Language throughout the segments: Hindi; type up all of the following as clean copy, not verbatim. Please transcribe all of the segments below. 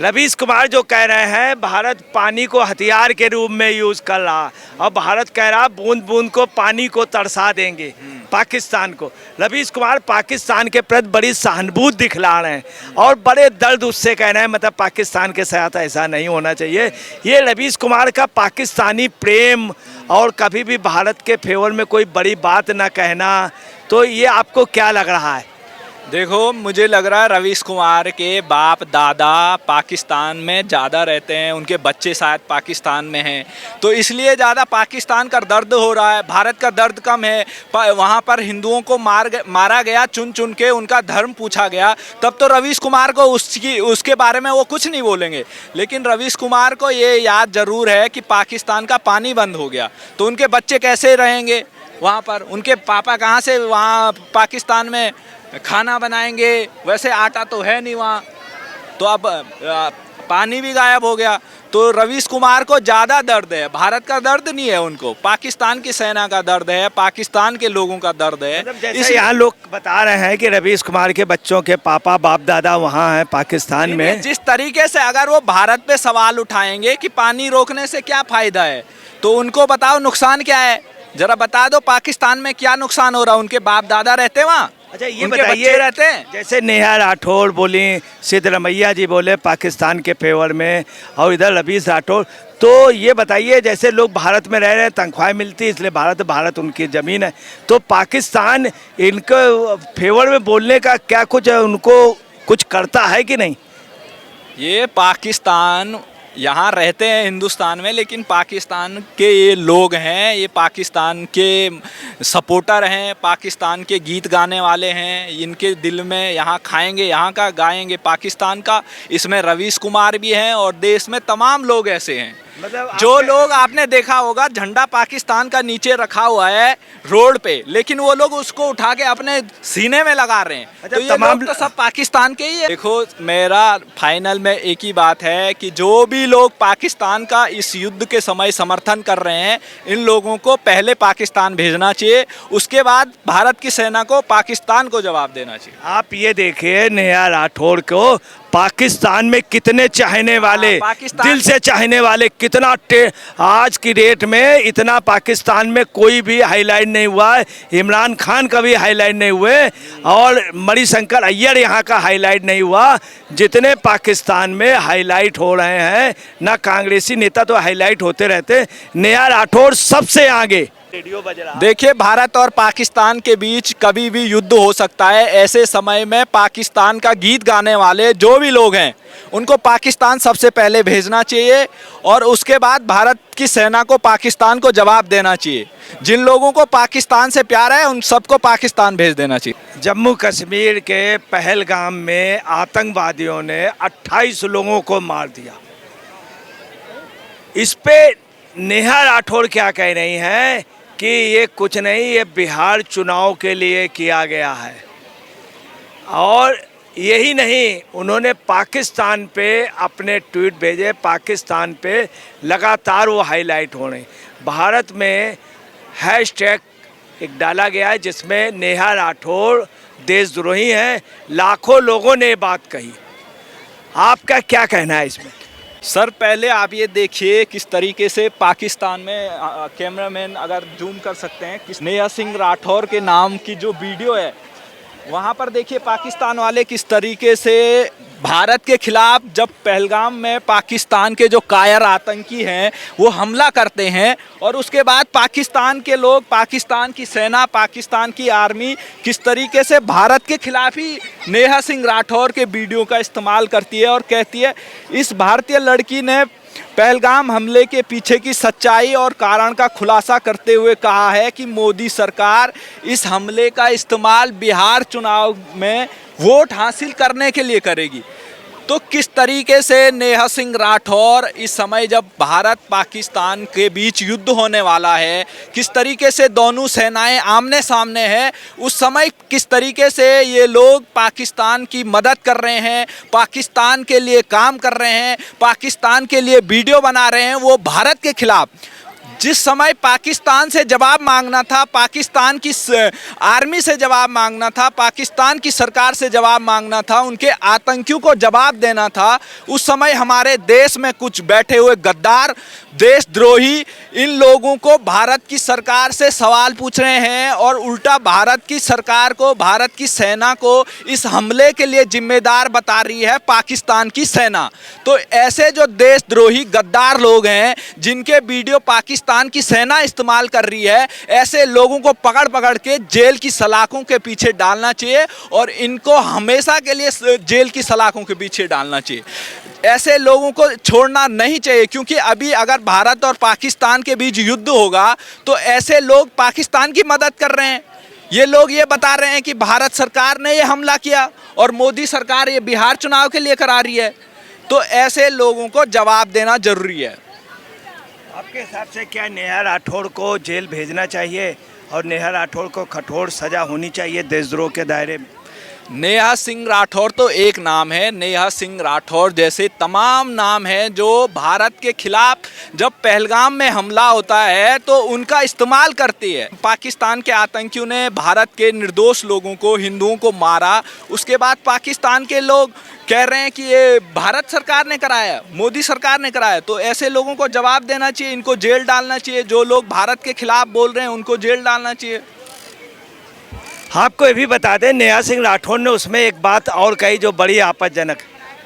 रवीश कुमार जो कह रहे हैं भारत पानी को हथियार के रूप में यूज कर रहा और भारत कह रहा बूंद बूंद को पानी को तरसा देंगे पाकिस्तान को। रवीश कुमार पाकिस्तान के प्रति बड़ी सहानुभूति दिखला रहे हैं और बड़े दर्द उससे कह रहे हैं, मतलब पाकिस्तान के साथ ऐसा नहीं होना चाहिए। ये रवीश कुमार का पाकिस्तानी प्रेम और कभी भी भारत के फेवर में कोई बड़ी बात ना कहना, तो ये आपको क्या लग रहा है? देखो, मुझे लग रहा है रवीश कुमार के बाप दादा पाकिस्तान में ज़्यादा रहते हैं, उनके बच्चे शायद पाकिस्तान में हैं, तो इसलिए ज़्यादा पाकिस्तान का दर्द हो रहा है। भारत का दर्द कम है। वहाँ पर हिंदुओं को मारा गया, चुन चुन के उनका धर्म पूछा गया, तब तो रवीश कुमार को उसके बारे में वो कुछ नहीं बोलेंगे। लेकिन रवीश कुमार को ये याद ज़रूर है कि पाकिस्तान का पानी बंद हो गया, तो उनके बच्चे कैसे रहेंगे वहाँ पर? उनके पापा कहाँ से वहाँ पाकिस्तान में खाना बनाएंगे? वैसे आटा तो है नहीं वहाँ, तो अब पानी भी गायब हो गया। तो रवीश कुमार को ज़्यादा दर्द है, भारत का दर्द नहीं है उनको, पाकिस्तान की सेना का दर्द है, पाकिस्तान के लोगों का दर्द है। मतलब जैसे यहाँ लोग बता रहे हैं कि रवीश कुमार के बच्चों के पापा बाप दादा वहाँ हैं पाकिस्तान में, जिस तरीके से अगर वो भारत पे सवाल उठाएंगे कि पानी रोकने से क्या फ़ायदा है, तो उनको बताओ नुकसान क्या है, ज़रा बता दो पाकिस्तान में क्या नुकसान हो रहा है। उनके बाप दादा रहते वहाँ। अच्छा ये बताइए, रहते हैं जैसे नेहा राठौड़ बोली, सिद्धरमैया जी बोले पाकिस्तान के फेवर में, और इधर रवीश राठौड़, तो ये बताइए जैसे लोग भारत में रह रहे हैं, तनख्वाह मिलती है इसलिए भारत उनकी ज़मीन है, तो पाकिस्तान इनके फेवर में बोलने का क्या कुछ उनको कुछ करता है कि नहीं? ये पाकिस्तान यहाँ रहते हैं हिंदुस्तान में, लेकिन पाकिस्तान के ये लोग हैं, ये पाकिस्तान के सपोर्टर हैं, पाकिस्तान के गीत गाने वाले हैं। इनके दिल में यहाँ खाएंगे, यहाँ का गाएंगे पाकिस्तान का। इसमें रवीश कुमार भी हैं और देश में तमाम लोग ऐसे हैं। मतलब जो लोग आपने देखा होगा झंडा पाकिस्तान का नीचे रखा हुआ है रोड पे, लेकिन वो लोग उसको उठा के अपने सीने में लगा रहे हैं। अच्छा, तो ये लोग तो सब पाकिस्तान के ही है। देखो, मेरा फाइनल में एक ही बात है कि जो भी लोग पाकिस्तान का इस युद्ध के समय समर्थन कर रहे हैं, इन लोगों को पहले पाकिस्तान भेजना चाहिए, उसके बाद भारत की सेना को पाकिस्तान को जवाब देना चाहिए। आप ये देखिए नेहा राठौड़ को पाकिस्तान में कितने चाहने वाले, दिल से चाहने वाले, कितना आज की डेट में इतना पाकिस्तान में कोई भी हाईलाइट नहीं हुआ है। इमरान खान का भी हाईलाइट नहीं हुए और मणिशंकर अय्यर यहाँ का हाईलाइट नहीं हुआ, जितने पाकिस्तान में हाईलाइट हो रहे हैं। ना कांग्रेसी नेता तो हाईलाइट होते रहते, नेहा राठौड़ सबसे आगे। रेडियो बज रहा। देखिए, भारत और पाकिस्तान के बीच कभी भी युद्ध हो सकता है। ऐसे समय में पाकिस्तान का गीत गाने वाले जो भी लोग हैं, उनको पाकिस्तान सबसे पहले भेजना चाहिए और उसके बाद भारत की सेना को पाकिस्तान को जवाब देना चाहिए। जिन लोगों को पाकिस्तान से प्यार है, उन सबको पाकिस्तान भेज देना चाहिए। जम्मू कश्मीर के पहलगाम में आतंकवादियों ने 28 लोगों को मार दिया। इस पे नेहा राठौड़ क्या कह रही हैं कि ये कुछ नहीं, ये बिहार चुनाव के लिए किया गया है। और यही नहीं, उन्होंने पाकिस्तान पे अपने ट्वीट भेजे, पाकिस्तान पे लगातार वो हाईलाइट हो रहे। भारत में हैशटैग एक डाला गया है जिसमें नेहा राठौड़ देशद्रोही हैं, लाखों लोगों ने बात कही। आपका क्या कहना है इसमें? सर, पहले आप ये देखिए किस तरीके से पाकिस्तान में कैमरामैन अगर जूम कर सकते हैं, नेहा सिंह राठौर के नाम की जो वीडियो है, वहाँ पर देखिए पाकिस्तान वाले किस तरीके से भारत के खिलाफ, जब पहलगाम में पाकिस्तान के जो कायर आतंकी हैं वो हमला करते हैं, और उसके बाद पाकिस्तान के लोग, पाकिस्तान की सेना, पाकिस्तान की आर्मी किस तरीके से भारत के खिलाफ ही नेहा सिंह राठौर के वीडियो का इस्तेमाल करती है और कहती है। इस भारतीय लड़की ने पहलगाम हमले के पीछे की सच्चाई और कारण का खुलासा करते हुए कहा है कि मोदी सरकार इस हमले का इस्तेमाल बिहार चुनाव में वोट हासिल करने के लिए करेगी। तो किस तरीके से नेहा सिंह राठौर इस समय, जब भारत पाकिस्तान के बीच युद्ध होने वाला है, किस तरीके से दोनों सेनाएं आमने सामने हैं, उस समय किस तरीके से ये लोग पाकिस्तान की मदद कर रहे हैं, पाकिस्तान के लिए काम कर रहे हैं, पाकिस्तान के लिए वीडियो बना रहे हैं, वो भारत के खिलाफ। जिस समय पाकिस्तान से जवाब मांगना था, पाकिस्तान की आर्मी से जवाब मांगना था, पाकिस्तान की सरकार से जवाब मांगना था, उनके आतंकियों को जवाब देना था, उस समय हमारे देश में कुछ बैठे हुए गद्दार, देशद्रोही इन लोगों को भारत की सरकार से सवाल पूछ रहे हैं और उल्टा भारत की सरकार को, भारत की सेना को इस हमले के लिए जिम्मेदार बता रही है पाकिस्तान की सेना। तो ऐसे जो देशद्रोही गद्दार लोग हैं जिनके वीडियो पाकिस्तान की सेना इस्तेमाल कर रही है, ऐसे लोगों को पकड़ पकड़ के जेल की सलाखों के पीछे डालना चाहिए और इनको हमेशा के लिए जेल की सलाखों के पीछे डालना चाहिए। ऐसे लोगों को छोड़ना नहीं चाहिए, क्योंकि अभी अगर भारत और पाकिस्तान के बीच युद्ध होगा तो ऐसे लोग पाकिस्तान की मदद कर रहे हैं। ये लोग ये बता रहे हैं कि भारत सरकार ने ये हमला किया और मोदी सरकार ये बिहार चुनाव के लिए करा रही है। तो ऐसे लोगों को जवाब देना जरूरी है। आपके हिसाब से क्या नेहा राठौड़ को जेल भेजना चाहिए और नेहा राठौड़ को कठोर सजा होनी चाहिए देशद्रोह के दायरे में? नेहा सिंह राठौर तो एक नाम है, नेहा सिंह राठौर जैसे तमाम नाम हैं जो भारत के खिलाफ जब पहलगाम में हमला होता है तो उनका इस्तेमाल करती है। पाकिस्तान के आतंकियों ने भारत के निर्दोष लोगों को, हिंदुओं को मारा, उसके बाद पाकिस्तान के लोग कह रहे हैं कि ये भारत सरकार ने कराया, मोदी सरकार ने कराया। तो ऐसे लोगों को जवाब देना चाहिए, इनको जेल डालना चाहिए। जो लोग भारत के खिलाफ बोल रहे हैं उनको जेल डालना चाहिए। आपको ये भी बता दें, नेहा सिंह राठौड़ ने उसमें एक बात और कही जो बड़ी आपत्तिजनक।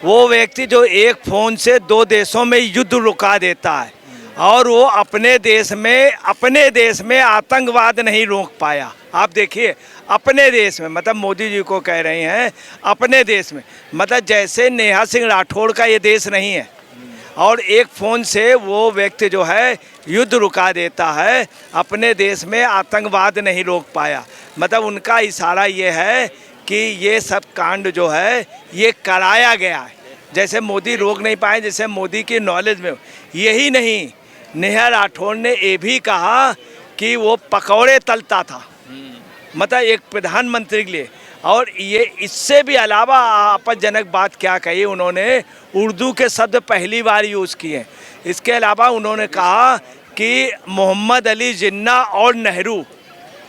वो व्यक्ति जो एक फ़ोन से 2 देशों में युद्ध रुका देता है और वो अपने देश में आतंकवाद नहीं रोक पाया। आप देखिए, अपने देश में, मतलब मोदी जी को कह रहे हैं अपने देश में, मतलब जैसे नेहा सिंह राठौड़ का ये देश नहीं है और एक फ़ोन से वो व्यक्ति जो है युद्ध रुका देता है, अपने देश में आतंकवाद नहीं रोक पाया। मतलब उनका इशारा ये है कि ये सब कांड जो है ये कराया गया है, जैसे मोदी रोक नहीं पाए, जैसे मोदी की नॉलेज में। यही नहीं, नेहा राठौड़ ने ये भी कहा कि वो पकौड़े तलता था, मतलब एक प्रधानमंत्री के लिए। और ये इससे भी अलावा आपत्तिजनक बात क्या कही उन्होंने, उर्दू के शब्द पहली बार यूज़ किए। इसके अलावा उन्होंने कहा कि मोहम्मद अली जिन्ना और नेहरू,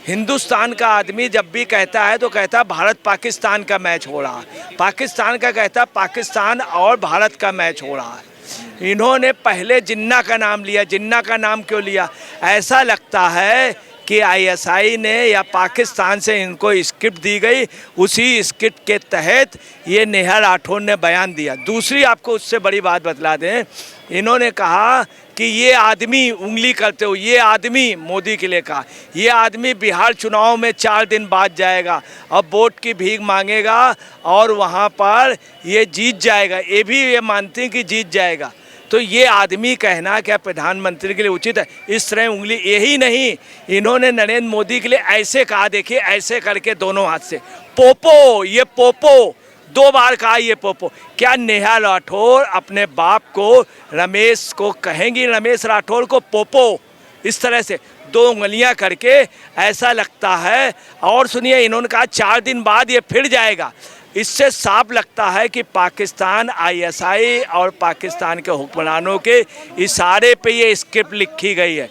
हिंदुस्तान का आदमी जब भी कहता है तो कहता है भारत पाकिस्तान का मैच हो रहा है, पाकिस्तान का कहता है पाकिस्तान और भारत का मैच हो रहा है। इन्होंने पहले जिन्ना का नाम लिया। जिन्ना का नाम क्यों लिया? ऐसा लगता है कि आईएसआई ने या पाकिस्तान से इनको स्क्रिप्ट दी गई, उसी स्क्रिप्ट के तहत ये नेहा राठौड़ ने बयान दिया। दूसरी आपको उससे बड़ी बात बतला दें, इन्होंने कहा कि ये आदमी, उंगली करते हो, ये आदमी, मोदी के लिए कहा, ये आदमी बिहार चुनाव में 4 दिन बाद जाएगा, अब वोट की भीख मांगेगा और वहाँ पर ये जीत जाएगा। ये भी ये मानते हैं कि जीत जाएगा। तो ये आदमी कहना क्या प्रधानमंत्री के लिए उचित है? इस तरह उंगली, यही नहीं, इन्होंने नरेंद्र मोदी के लिए ऐसे कहा, देखिए ऐसे करके दोनों हाथ से, पोपो, ये पोपो, 2 बार कहा ये पोपो। क्या नेहा राठौड़ अपने बाप को, रमेश को कहेंगी, रमेश राठौड़ को पोपो? इस तरह से 2 उंगलियां करके ऐसा लगता है। और सुनिए, इन्होंने कहा 4 दिन बाद ये फिर जाएगा। इससे साफ लगता है कि पाकिस्तान, आईएसआई और पाकिस्तान के हुक्मरानों के इशारे पे ये स्क्रिप्ट लिखी गई है।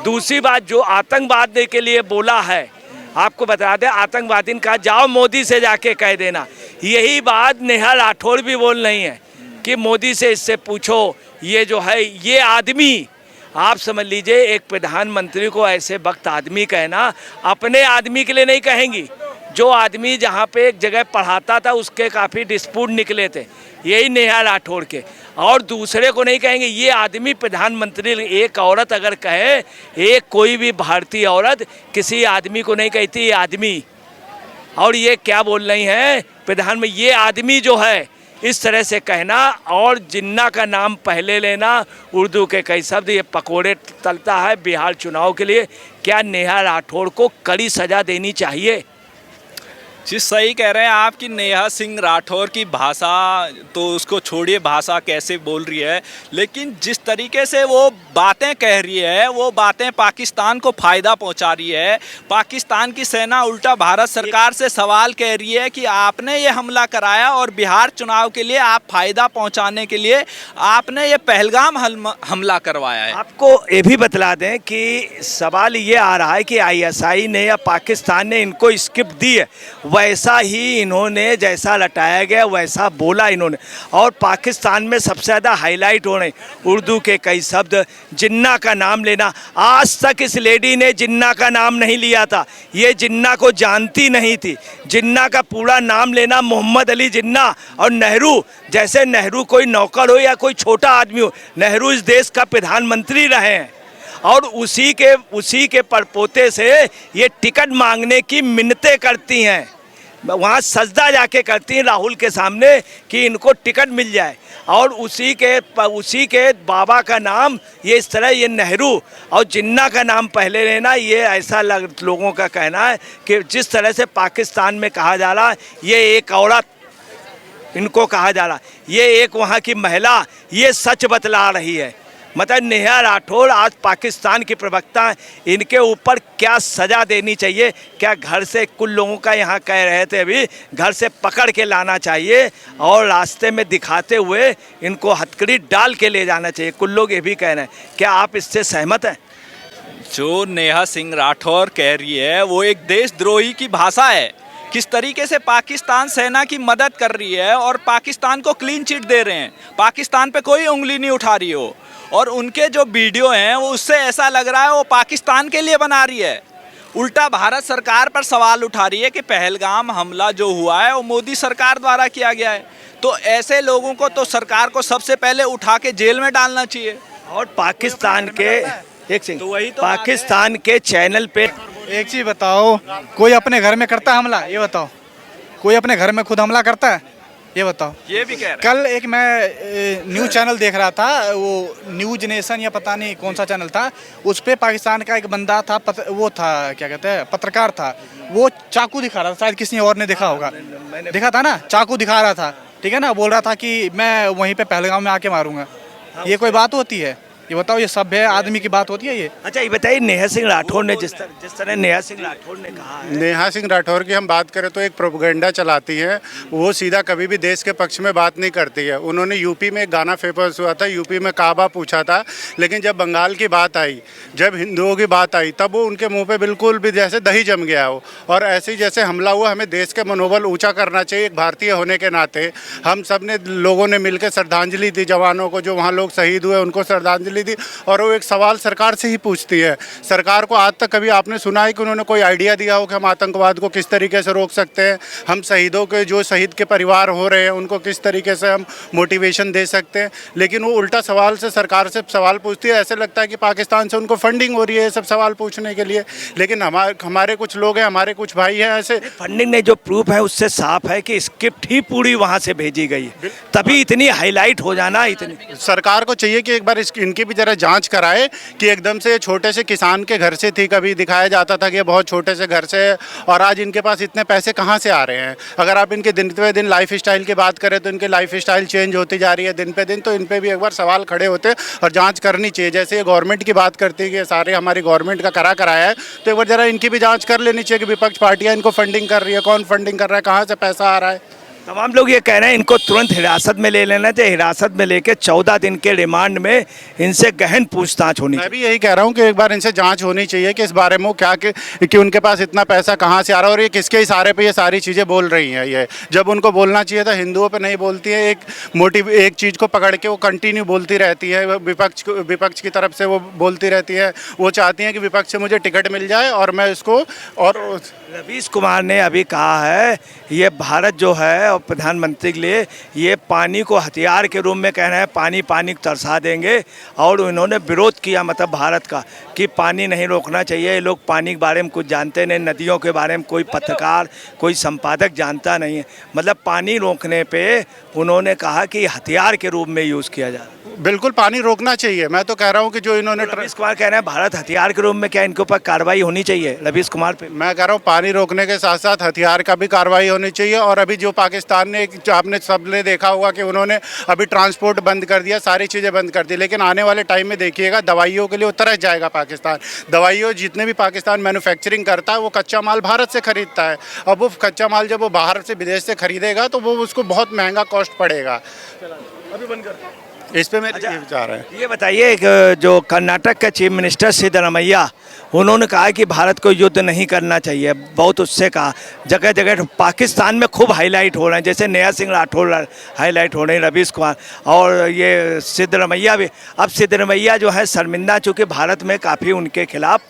दूसरी बात, जो आतंकवाद के लिए बोला है, आपको बता दें, आतंकवादी ने कहा जाओ मोदी से जाके कह देना। यही बात नेहा राठौड़ भी बोल रही है कि मोदी से इससे पूछो, ये जो है ये आदमी, आप समझ लीजिए, एक प्रधानमंत्री को ऐसे वक्त आदमी कहना, अपने आदमी के लिए नहीं कहेंगी। जो आदमी जहाँ पे एक जगह पढ़ाता था उसके काफ़ी डिस्प्यूट निकले थे, यही नेहा राठौड़ के, और दूसरे को नहीं कहेंगे ये आदमी प्रधानमंत्री। एक औरत अगर कहे, एक कोई भी भारतीय औरत किसी आदमी को नहीं कहती ये आदमी। और ये क्या बोल रही हैं प्रधानमंत्री, ये आदमी जो है, इस तरह से कहना और जिन्ना का नाम पहले लेना, उर्दू के कई शब्द, ये पकोड़े तलता है बिहार चुनाव के लिए। क्या नेहा राठौड़ को कड़ी सज़ा देनी चाहिए? जी सही कह रहे हैं आप कि नेहा सिंह राठौर की भाषा तो उसको छोड़िए, भाषा कैसे बोल रही है, लेकिन जिस तरीके से वो बातें कह रही है वो बातें पाकिस्तान को फ़ायदा पहुंचा रही है। पाकिस्तान की सेना उल्टा भारत सरकार से सवाल कह रही है कि आपने ये हमला कराया और बिहार चुनाव के लिए आप फ़ायदा पहुंचाने के लिए आपने ये पहलगाम हमला करवाया है। आपको ये भी बतला दें कि सवाल ये आ रहा है कि आईएसआई ने या पाकिस्तान ने इनको स्क्रिप्ट दी है, वैसा ही इन्होंने जैसा लटाया गया वैसा बोला इन्होंने। और पाकिस्तान में सबसे ज़्यादा हाईलाइट हो रहे उर्दू के कई शब्द, जिन्ना का नाम लेना। आज तक इस लेडी ने जिन्ना का नाम नहीं लिया था, ये जिन्ना को जानती नहीं थी। जिन्ना का पूरा नाम लेना मोहम्मद अली जिन्ना। और नेहरू, जैसे नेहरू कोई नौकर हो या कोई छोटा आदमी हो, नेहरू इस देश का प्रधानमंत्री रहे हैं और उसी के परपोते से ये टिकट मांगने की मिन्नतें करती हैं, वहाँ सजदा जाके करती हैं राहुल के सामने कि इनको टिकट मिल जाए। और उसी के बाबा का नाम ये इस तरह, ये नेहरू और जिन्ना का नाम पहले लेना, ये ऐसा लोगों का कहना है कि जिस तरह से पाकिस्तान में कहा जा रहा है ये एक औरत इनको कहा जा रहा, ये एक वहाँ की महिला, ये सच बतला रही है। मतलब नेहा राठौर आज पाकिस्तान की प्रवक्ता हैं, इनके ऊपर क्या सज़ा देनी चाहिए? क्या घर से कुछ लोगों का यहाँ कह रहे थे अभी, घर से पकड़ के लाना चाहिए और रास्ते में दिखाते हुए इनको हथकड़ी डाल के ले जाना चाहिए? कुछ लोग ये भी कह रहे हैं, क्या आप इससे सहमत हैं? जो नेहा सिंह राठौर कह रही है वो एक देशद्रोही की भाषा है। किस तरीके से पाकिस्तान सेना की मदद कर रही है और पाकिस्तान को क्लीन चिट दे रहे हैं, पाकिस्तान पे कोई उंगली नहीं उठा रही हो। और उनके जो वीडियो हैं वो उससे ऐसा लग रहा है वो पाकिस्तान के लिए बना रही है, उल्टा भारत सरकार पर सवाल उठा रही है कि पहलगाम हमला जो हुआ है वो मोदी सरकार द्वारा किया गया है। तो ऐसे लोगों को तो सरकार को सबसे पहले उठा के जेल में डालना चाहिए। और पाकिस्तान के एक सिंह, पाकिस्तान के चैनल पे एक चीज़ बताओ, कोई अपने घर में करता है हमला? ये बताओ, कोई अपने घर में खुद हमला करता है? ये बताओ। ये भी कह रहे हैं। कल एक मैं न्यूज़ चैनल देख रहा था, वो न्यूज नेशन या पता नहीं कौन सा चैनल था, उस पर पाकिस्तान का एक बंदा था, वो था क्या कहते हैं, पत्रकार था, वो चाकू दिखा रहा था, शायद किसी और ने देखा होगा, देखा था ना, चाकू दिखा रहा था, ठीक है ना, बोल रहा था कि मैं वहीं पे पहलगाम में आके मारूंगा। ये कोई बात होती है? ये बताओ, ये सभ्य आदमी की बात होती है ये? अच्छा ये बताइए, नेहा सिंह राठौर ने जिस तरह नेहा सिंह राठौर ने कहा है, नेहा सिंह राठौर की हम बात करें तो एक प्रोपेगेंडा चलाती है, वो सीधा कभी भी देश के पक्ष में बात नहीं करती है। उन्होंने यूपी में एक गाना फेमस हुआ था, यूपी में काबा पूछा था, लेकिन जब बंगाल की बात आई, जब हिंदुओं की बात आई, तब वो उनके मुंह पे बिल्कुल भी जैसे दही जम गया हो। और ऐसे ही जैसे हमला हुआ, हमें देश के मनोबल ऊँचा करना चाहिए। एक भारतीय होने के नाते हम सब ने लोगों ने मिलकर श्रद्धांजलि दी जवानों को, जो वहाँ लोग शहीद हुए उनको श्रद्धांजलि दी। और वो एक सवाल सरकार से ही पूछती है, सरकार को आज तक कभी आपने सुना है कि उन्होंने कोई आइडिया दिया हो कि हम आतंकवाद को किस तरीके से रोक सकते हैं, हम शहीदों के जो शहीद के परिवार हो रहे हैं उनको किस तरीके से हम मोटिवेशन दे सकते हैं? लेकिन वो उल्टा सवाल से सरकार से सवाल पूछती है। ऐसे लगता है कि पाकिस्तान से उनको फंडिंग हो रही है सब सवाल पूछने के लिए। लेकिन हमारे कुछ लोग हैं, हमारे कुछ भाई हैं ऐसे। फंडिंग नहीं, जो प्रूफ है उससे साफ है कि स्क्रिप्ट ही पूरी वहाँ से भेजी गई है, तभी इतनी हाईलाइट हो जाना। इतनी सरकार को चाहिए कि एक बार इनकी भी जरा जांच कराए कि एकदम से छोटे से किसान के घर से थी, कभी दिखाया जाता था कि ये बहुत छोटे से घर से है, और आज इनके पास इतने पैसे कहाँ से आ रहे हैं? अगर आप इनके दिन पे दिन लाइफ स्टाइल की बात करें तो इनके लाइफ स्टाइल चेंज होती जा रही है दिन पे दिन, तो इन पे भी एक बार सवाल खड़े होते हैं और जांच करनी चाहिए। जैसे ये गवर्नमेंट की बात करती है कि सारे हमारी गवर्नमेंट का कराया है, तो एक बार जरा इनकी भी जाँच कर लेनी चाहिए कि विपक्ष पार्टियाँ इनको फंडिंग कर रही है, कौन फंडिंग कर रहा है, कहाँ से पैसा आ रहा है। तमाम लोग ये कह रहे हैं इनको तुरंत हिरासत में ले लेना चाहिए, हिरासत में लेके 14 दिन के रिमांड में इनसे गहन पूछताछ होनी चाहिए। मैं भी यही कह रहा हूँ कि एक बार इनसे जांच होनी चाहिए कि इस बारे में क्या कि उनके पास इतना पैसा कहाँ से आ रहा है और ये किसके इशारे पे ये सारी चीज़ें बोल रही हैं। ये जब उनको बोलना चाहिए था हिंदुओं पे नहीं बोलती है, एक चीज़ को पकड़ के वो कंटिन्यू बोलती रहती है, विपक्ष की तरफ से वो बोलती रहती है। वो चाहती हैं कि विपक्ष से मुझे टिकट मिल जाए और मैं इसको। और रवीश कुमार ने अभी कहा है ये भारत जो है और प्रधानमंत्री के लिए ये पानी को हथियार के रूप में कह रहे हैं, पानी पानी तरसा देंगे। और उन्होंने विरोध किया मतलब भारत का कि पानी नहीं रोकना चाहिए। ये लोग पानी के बारे में कुछ जानते नहीं, नदियों के बारे में कोई पत्रकार कोई संपादक जानता नहीं है। मतलब पानी रोकने पे उन्होंने कहा कि हथियार के रूप में यूज़ किया जा रहा है। बिल्कुल पानी रोकना चाहिए। मैं तो कह रहा हूँ कि जो इन्होंने रवीश कुमार कह रहे हैं भारत हथियार के रूप में, क्या इनके ऊपर कार्रवाई होनी चाहिए रवीश कुमार पे? मैं कह रहा हूँ पानी रोकने के साथ साथ हथियार का भी कार्रवाई होनी चाहिए। और अभी जो पाकिस्तान ने, जो आपने सबने देखा होगा कि उन्होंने अभी ट्रांसपोर्ट बंद कर दिया, सारी चीज़ें बंद कर दी, लेकिन आने वाले टाइम में देखिएगा दवाइयों के लिए वो तरस जाएगा पाकिस्तान। दवाइयों जितने भी पाकिस्तान मैन्युफैक्चरिंग करता है वो कच्चा माल भारत से खरीदता है। अब वो कच्चा माल जब वो बाहर से विदेश से खरीदेगा तो वो उसको बहुत महंगा कॉस्ट पड़ेगा। अभी बंद कर। इस पे मेरे ये विचार है। ये बताइए जो कर्नाटक के चीफ मिनिस्टर सिद्धरामैया, उन्होंने कहा कि भारत को युद्ध नहीं करना चाहिए, बहुत उससे कहा। जगह जगह पाकिस्तान में खूब हाईलाइट हो रहे हैं, जैसे नया सिंह राठौर हाईलाइट हो रहे हैं, रवीश कुमार और ये सिद्धरामैया भी। अब सिद्धरामैया जो है शर्मिंदा, चूँकि भारत में काफ़ी उनके खिलाफ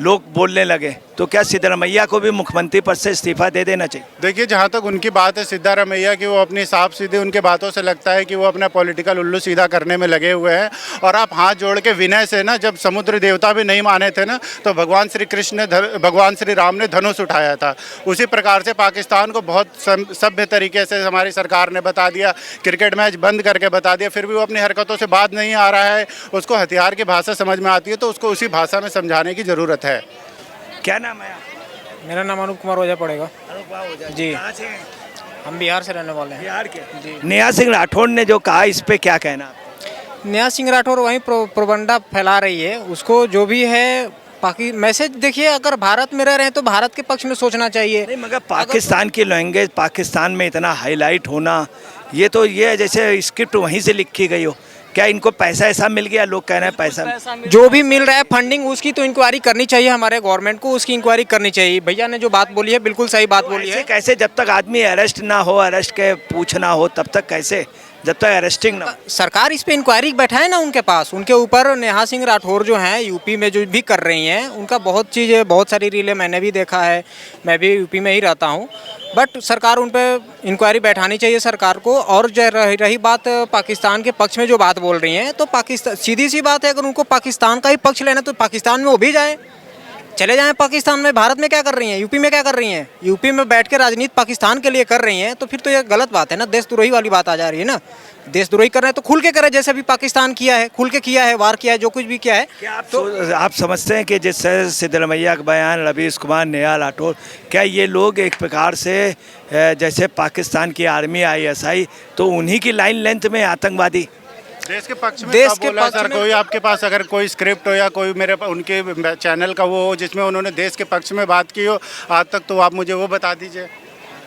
लोग बोलने लगे, तो क्या सिद्धरामैया को भी मुख्यमंत्री पद से इस्तीफा दे देना चाहिए? देखिए, जहाँ तक उनकी बात है सिद्धारमैया की, वो अपनी साफ सीधे, उनके बातों से लगता है कि वो अपना पॉलिटिकल उल्लू सीधा करने में लगे हुए हैं। और आप हाथ जोड़ के विनय से ना, जब समुद्र देवता भी नहीं माने थे ना, तो भगवान श्री राम ने धनुष उठाया था। उसी प्रकार से पाकिस्तान को बहुत सभ्य तरीके से हमारी सरकार ने बता दिया, क्रिकेट मैच बंद करके बता दिया, फिर भी वो अपनी हरकतों से बात नहीं आ रहा है। उसको हथियार की भाषा समझ में आती है, तो उसको उसी भाषा में समझाने की ज़रूरत है। क्या नाम है? मेरा नाम अनूप कुमार ओझा पड़ेगा। जी। कहाँ से हैं? हम बिहार से रहने वाले हैं। बिहार के जी। नया सिंह राठौर ने जो कहा, इस पे क्या कहना आपका? नया सिंह राठौर वहीं प्रोपगंडा फैला रही है। उसको जो भी है मैसेज देखिए, अगर भारत में रह रहे हैं तो भारत के पक्ष में सोचना चाहिए। नहीं, मगर पाकिस्तान की लैंग्वेज, पाकिस्तान में इतना हाईलाइट होना, ये तो ये जैसे स्क्रिप्ट वहीं से लिखी गई हो। क्या इनको पैसा ऐसा मिल गया? लोग कह रहे हैं पैसा जो भी मिल रहा है फंडिंग, उसकी तो इंक्वायरी करनी चाहिए। हमारे गवर्नमेंट को उसकी इंक्वायरी करनी चाहिए। भैया ने जो बात बोली है बिल्कुल सही बात बोली है। कैसे जब तक आदमी अरेस्ट ना हो, अरेस्ट के पूछना हो, तब तक कैसे, जब तक अरेस्टिंग ना हो? सरकार इस पे इंक्वायरी बैठाए ना उनके पास, उनके ऊपर। नेहा सिंह राठौर जो हैं यूपी में जो भी कर रही हैं, उनका बहुत चीज़, बहुत सारी रीलें मैंने भी देखा है। मैं भी यूपी में ही रहता हूँ। बट सरकार उन पर इंक्वायरी बैठानी चाहिए सरकार को। और जो रही बात पाकिस्तान के पक्ष में जो बात बोल रही हैं, तो पाकिस्तान, सीधी सी बात है, अगर उनको पाकिस्तान का ही पक्ष लेना तो पाकिस्तान में वो भी जाए, चले जाएं पाकिस्तान में। भारत में क्या कर रही हैं? यूपी में क्या कर रही हैं? यूपी में बैठ के राजनीति पाकिस्तान के लिए कर रही हैं, तो फिर तो ये गलत बात है ना, देशद्रोही वाली बात आ जा रही है ना। देशद्रोही कर रहे हैं तो खुल के करें, जैसे अभी पाकिस्तान किया है, खुल के किया है, वार किया है, जो कुछ भी किया है। क्या आप समझते हैं कि जिससे सिद्धरामैया का बयान, रवीश कुमार, नेहा राठौर, क्या ये लोग एक प्रकार से जैसे पाकिस्तान की आर्मी, ISI, तो उन्हीं की लाइन लेंथ में आतंकवादी? देश के पक्ष में देश कब के बोला पक्ष सर? में- कोई आपके पास अगर कोई स्क्रिप्ट हो या कोई मेरे उनके चैनल का वो हो जिसमें उन्होंने देश के पक्ष में बात की हो आज तक, तो आप मुझे वो बता दीजिए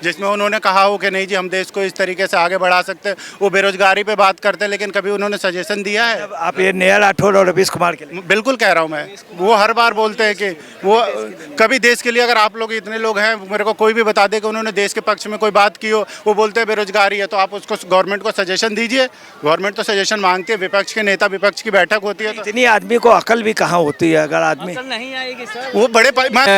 जिसमें उन्होंने कहा हो कि नहीं जी हम देश को इस तरीके से आगे बढ़ा सकते हैं। वो बेरोजगारी पे बात करते हैं, लेकिन कभी उन्होंने सजेशन दिया है? आप ये नेहा राठौर और रवीश कुमार के लिए? बिल्कुल कह रहा हूँ मैं। वो हर बार बोलते हैं कि वो कभी देश के लिए, अगर आप लोग इतने लोग हैं, मेरे को कोई भी बता दे कि उन्होंने देश के पक्ष में कोई बात की हो, वो बोलते हैं बेरोजगारी है, तो आप उसको गवर्नमेंट को सजेशन दीजिए। गवर्नमेंट तो सजेशन मांगती है, विपक्ष के नेता, विपक्ष की बैठक होती है, तो इतनी आदमी को अकल भी कहाँ होती है? अगर आदमी नहीं आएगी सर। वो बड़े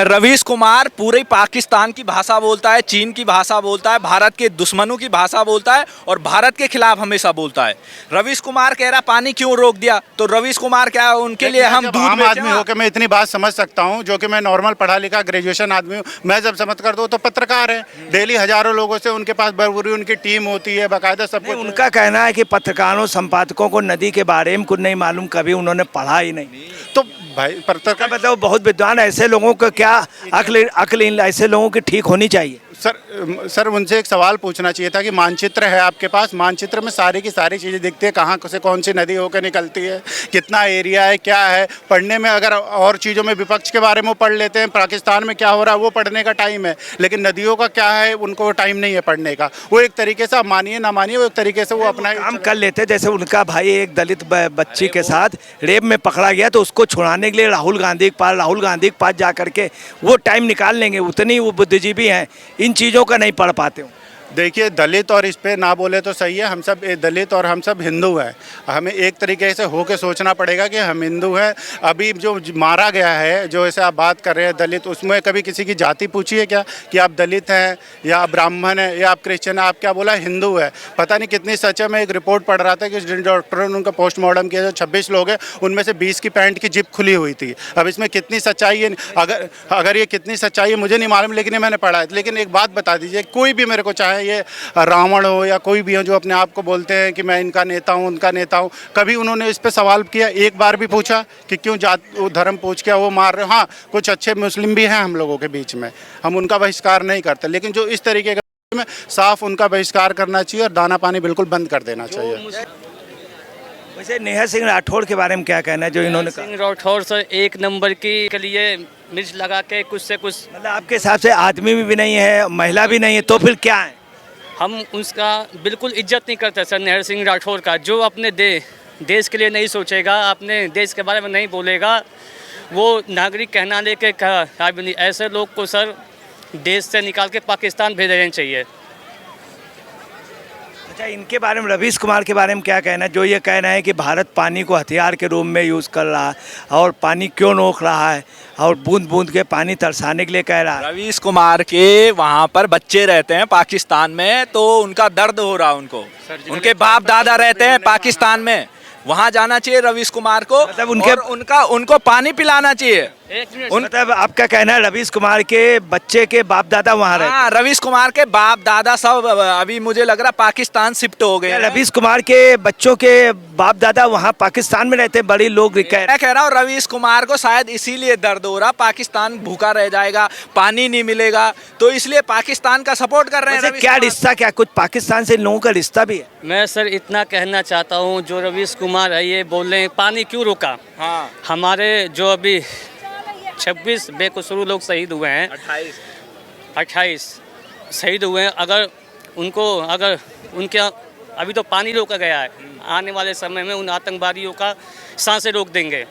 रवीश कुमार पूरे पाकिस्तान की भाषा बोलता है, चीन की भाषा बोलता है, भारत के दुश्मनों की भाषा बोलता है और भारत के खिलाफ हमेशा बोलता है। रवीश कुमार कह रहा पानी क्यों रोक दिया, तो रवीश कुमार क्या उनके लिए हम दूध आम बेचें? आदमी होकर मैं इतनी बात समझ सकता हूँ, जो कि मैं नॉर्मल पढ़ा लिखा ग्रेजुएशन आदमी हूँ। मैं जब समझ कर दूँ तो पत्रकार है, डेली हजारों लोगों से उनके पास पूरी उनकी टीम होती है, बाकायदा सब कुछ। उनका कहना है कि पत्रकारों, संपादकों को नदी के बारे में कुछ नहीं मालूम, कभी उन्होंने पढ़ा ही नहीं। तो भाई पत्रकार मतलब बहुत विद्वान, ऐसे लोगों को क्या अक्ल ऐसे लोगों की ठीक होनी चाहिए। सर उनसे एक सवाल पूछना चाहिए था कि मानचित्र है आपके पास, मानचित्र में सारी की सारी चीज़ें दिखती है, कहाँ से कौन सी नदी होकर निकलती है, कितना एरिया है, क्या है। पढ़ने में अगर और चीज़ों में विपक्ष के बारे में पढ़ लेते हैं, पाकिस्तान में क्या हो रहा है वो पढ़ने का टाइम है, लेकिन नदियों का क्या है उनको टाइम नहीं है पढ़ने का। वो एक तरीके से, आप मानिए ना मानिए, वो एक तरीके से वो अपना काम कर लेते। जैसे उनका भाई एक दलित बच्ची के साथ रेप में पकड़ा गया, तो उसको छुड़ाने के लिए राहुल गांधी के पास जा करके वो टाइम निकाल लेंगे, उतनी वो बुद्धिजीवी हैं, इन चीज़ों का नहीं पढ़ पाते हो। देखिए, दलित और इस पे ना बोले तो सही है, हम सब दलित और हम सब हिंदू हैं। हमें एक तरीके से होके सोचना पड़ेगा कि हम हिंदू हैं। अभी जो मारा गया है, जो ऐसे आप बात कर रहे हैं दलित, उसमें कभी किसी की जाति पूछी है क्या कि आप दलित हैं या आप ब्राह्मण हैं या आप क्रिश्चियन हैं? आप क्या बोला? हिंदू है। पता नहीं कितनी सच है। मैं एक रिपोर्ट पढ़ रहा था कि जिन डॉक्टरों ने उनका पोस्टमार्टम किया, जो 26 लोग हैं उनमें से 20 की पैंट की जिप खुली हुई थी। अब इसमें कितनी सच्चाई है, अगर ये कितनी सच्चाई है मुझे नहीं मालूम, लेकिन ये मैंने पढ़ा है। लेकिन एक बात बता दीजिए, कोई भी मेरे को चाहे ये रावण हो या कोई भी हो जो अपने आप को बोलते हैं कि मैं इनका नेता हूँ उनका नेता हूँ, कभी उन्होंने इस पे सवाल किया? एक बार भी पूछा कि क्यों जात वो धर्म पूछ के वो मार रहे हो? हाँ, कुछ अच्छे मुस्लिम भी हैं हम लोगों के बीच में, हम उनका बहिष्कार नहीं करते, लेकिन जो इस तरीके का में साफ उनका बहिष्कार करना चाहिए और दाना पानी बिल्कुल बंद कर देना चाहिए। वैसे नेहा सिंह राठौड़ के बारे में क्या कहना है जो इन्होंने कहा? सिंह राठौर सर एक नंबर की के लिए मिर्च लगा के कुछ से कुछ, मतलब आपके हिसाब से आदमी भी नहीं है, महिला भी नहीं है, तो फिर क्या है? हम उसका बिल्कुल इज्जत नहीं करते सर नेहा सिंह राठौर का। जो अपने देश के लिए नहीं सोचेगा, अपने देश के बारे में नहीं बोलेगा, वो नागरिक कहना लेके काबिल नहीं। ऐसे लोग को सर देश से निकाल के पाकिस्तान भेज देना चाहिए। अच्छा, इनके बारे में रवीश कुमार के बारे में क्या कहना है जो ये कह रहे हैं कि भारत पानी को हथियार के रूप में यूज़ कर रहा है और पानी क्यों रोक रहा है और बूंद बूंद के पानी तरसाने के लिए कह रहा है? रवीश कुमार के वहाँ पर बच्चे रहते हैं पाकिस्तान में, तो उनका दर्द हो रहा है उनको। उनके बाप दादा रहते हैं पाकिस्तान में, वहाँ जाना चाहिए रवीश कुमार को, मतलब उनको पानी पिलाना चाहिए। मतलब आपका कहना है रवीश कुमार के बच्चे के बाप दादा वहाँ रहते हैं? हाँ, रवीश कुमार के बाप दादा सब अभी मुझे लग रहा पाकिस्तान शिफ्ट हो गए क्या हैं। रवीश कुमार के बच्चों के बाप दादा वहाँ पाकिस्तान में रहते हैं? बड़ी लोग मैं कह रहा हूँ रवीश कुमार को शायद इसीलिए दर्द हो रहा, पाकिस्तान भूखा रह जाएगा, पानी नहीं मिलेगा, तो इसलिए पाकिस्तान का सपोर्ट कर रहे हैं। वैसे क्या रिश्ता, क्या कुछ पाकिस्तान से लोगों का रिश्ता भी है? मैं सर इतना कहना चाहता हूँ, जो रवीश कुमार है ये बोल रहे हैं पानी क्यों रोका। हाँ, हमारे जो अभी 26 बेकसूर लोग शहीद हुए हैं, 28 शहीद हुए हैं। अगर उनके अभी तो पानी रोका गया है, आने वाले समय में उन आतंकवादियों का सांसें रोक देंगे।